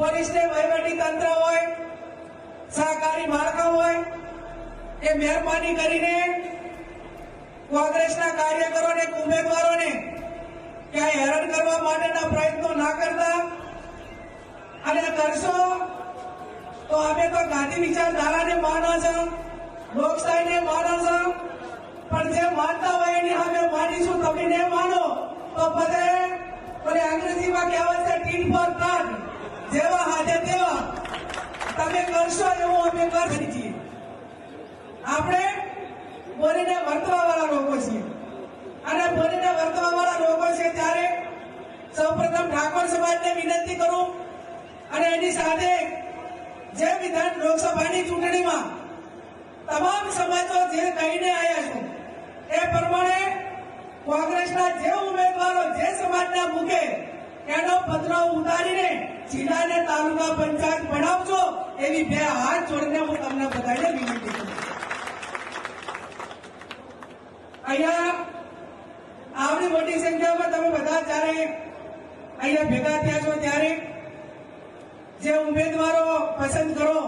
પોલીસને વહીવટી તંત્ર હોય, સહકારી માળખા હોય, એ મહેરબાની કરીને કોંગ્રેસના કાર્યકરોને, ઉમેદવારોને ક્યાંય હેરાન કરવા માટેના પ્રયત્નો ના કરતા, અને કરશો તો અમે તો ગાંધી વિચારધારાને માનો છો, લોકશાહીને માનો છો, પણ જે માનતા હોય એની અમે માનીશું. તમે ને માનો તો પછી અંગ્રેજીમાં કહેવાય છે ટીટ ફોર ટાટ, જેવા હાથે તેવા. તમે કરશો એવું અમે કરી છીએ. આપણે બોલીને વર્તવા વાળા લોકો છીએ, અને બોલીને વર્તવા વાળા લોકો છે ત્યારે સૌપ્રથમ ઠાકોર સમાજને વિનંતી કરું, અને એની સાથે જે વિધાન લોકસભાની ચૂંટણીમાં તમામ સમાજો જે કહીને આવ્યા છો એ પ્રમાણે કોંગ્રેસના જે ઉમેદવારો જે સમાજના મૂકે એનો પત્ર ઉતારીને જિલ્લા અને તાલુકા પંચાયત બનાવજો, એવી બે હાથ જોડીને હું તમને બધાને વિનંતી કરું. અહીંયા આવડી મોટી સંખ્યામાં તમે બધા જ્યારે અહીંયા ભેગા થયા છો ત્યારે જે ઉમેદવારો પસંદ કરો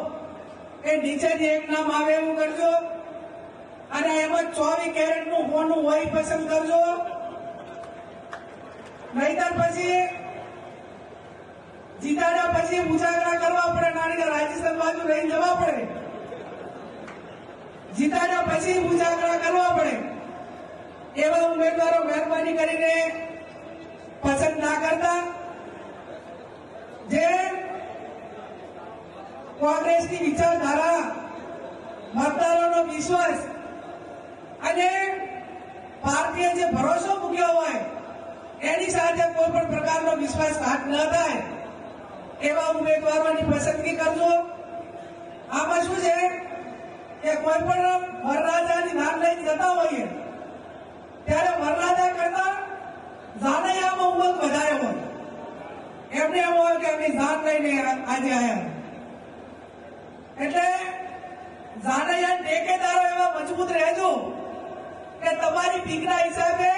એ નીચેથી એક નામ આવે એવું કરજો, અને એમાં 24 કેરેટનું સોનું હોય પસંદ કરજો. નહીતર પછી જીતાડ્યા પછી ઉજાગરા કરવા પડે, નાની રાજસ્થાન બાજુ લઈને જવા પડે. જીતાડ્યા પછી ઉજાગરા કરવા પડે. એવા ઉમેદવારો મહેરબાની કરીને પસંદ ના કરતા. જે કોંગ્રેસની વિચારધારા, મતદારોનો વિશ્વાસ અને પાર્ટીએ જે ભરોસો મૂક્યો હોય એની સાથે કોઈ પણ પ્રકારનો વિશ્વાસઘાત ન થાય એવા ઉમેદવારોની પસંદગી કરજો. આમાં શું છે કે કોઈ પણ વરરાજાની નામ લઈને જતા હોઈએ ત્યારે વરરાજા કરતા જાનૈયામાં ઉમંગ વધારે હોય. એમને એમ હોય કે એમની જાન લઈને આજે આવ્યા, એટલે જાનૈયા ટેકેદારો એવા મજબૂત રહેજો કે તમારી પીકના હિસાબે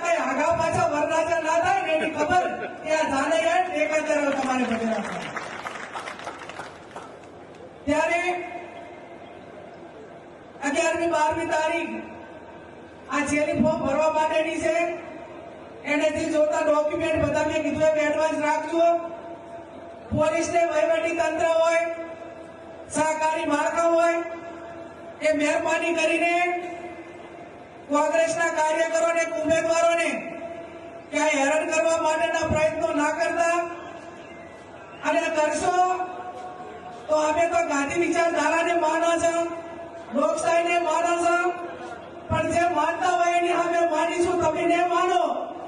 કઈ આગા પાછા વરરાજા ના થાય ને એની ખબર કે આ જાનૈયા ટેકેદારો તમારે બદલા. ત્યારે 11મી 12મી તારીખ આ છેલ્લી ફોર્મ ભરવા માટેની છે. એનેથી જોતા ડોક્યુમેન્ટ બધા મેં કીધું એમ એડવાન્સ રાખજો. પોલીસને વહીવટી તંત્ર હોય, સહકારી માળખા હોય, એ મહેરબાની કરીને કોંગ્રેસના કાર્યકરોને, ઉમેદવારોને ક્યાંય હેરાન કરવા માટેના પ્રયત્નો ના કરતા, અને કરશો તો અમે તો ગાંધી વિચારધારાને માનો છો, લોકશાહીને માનો છો, પણ જે માનતા હોય એની અમે માનીશું. તમે ને માનો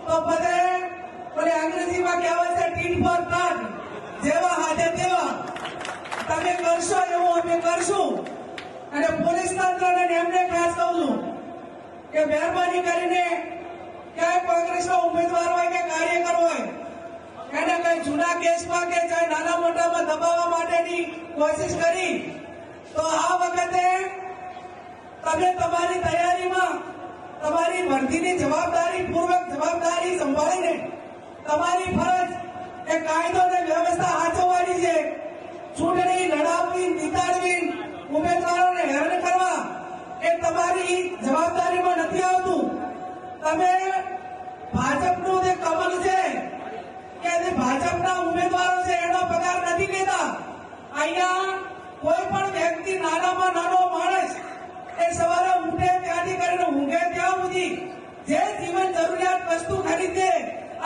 તો પછી અંગ્રેજીમાં કહેવાય છે ટીટ ફોર ટાટ, જેવા હાથે તેવા. તમે કરશો એવું અમે કરશું. અને પોલીસ તંત્રને એમને ખાસ કહું છું કે મહેરબાની કરીને ક્યાંય કોંગ્રેસનો ઉમેદવાર હોય કે કાર્યકર હોય એને કઈ જૂના કેસમાં કે ચાહે નાના મોટામાં દબાવવા માટેની કોશિશ કરી તો આ વખતે તમે તમારી તૈયારીમાં તમારી ભરતીની જવાબદારી પૂર્વક જવાબદારી સંભાળીને તમારી ફરજ એ કાયદો અને વ્યવસ્થા સાચવવાની છે. ચૂંટણી લડાવવી, જીતાડવી, ઉમેદવારોને હેરાન કરવા એ તમારી જવાબદારીમાં નથી આવતું. તમે ભાજપનું જે કમલ છે કે જે ભાજપના ઉમેદવારો છે એનો પગાર નથી લેતા. અહીંયા કોઈ પણ વ્યક્તિ, નાનામાં નાનો માણસ એ સવારે ઉઠે ત્યાંથી કરીને ઊંઘે ત્યાં સુધી જે જીવન જરૂરિયાત વસ્તુ ખરીદે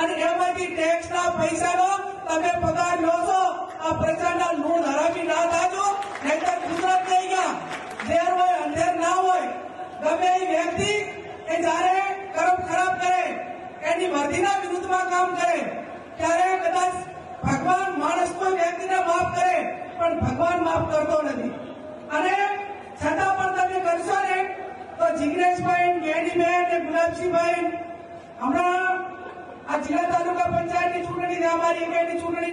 અને એમાંથી ટેક્સના પૈસાનો તમે પગાર લો છો. આ પ્રજાના લૂણ હરામી ના થાજો, નહીતર ગુજરાત થઈ ગયા. ઝેર હોય અંધેર ના હોય. ગમે એ વ્યક્તિ એ જયારે કર્મ ખરાબ કરે, એની વર્ધીના વિરુદ્ધમાં કામ કરે ત્યારે કદાચ ભગવાન માણસ કોઈ વ્યક્તિને માફ કરે, પણ ભગવાન માફ કરતો નથી. અને છતાં પણ તમે કરશો ને તો જિગ્નેશભાઈ, મેડીબેન અને ગુલાબસિંહભાઈ હમણાં આ જિલ્લા તાલુકા પંચાયતની ચૂંટણી, અમારી એકની ચૂંટણી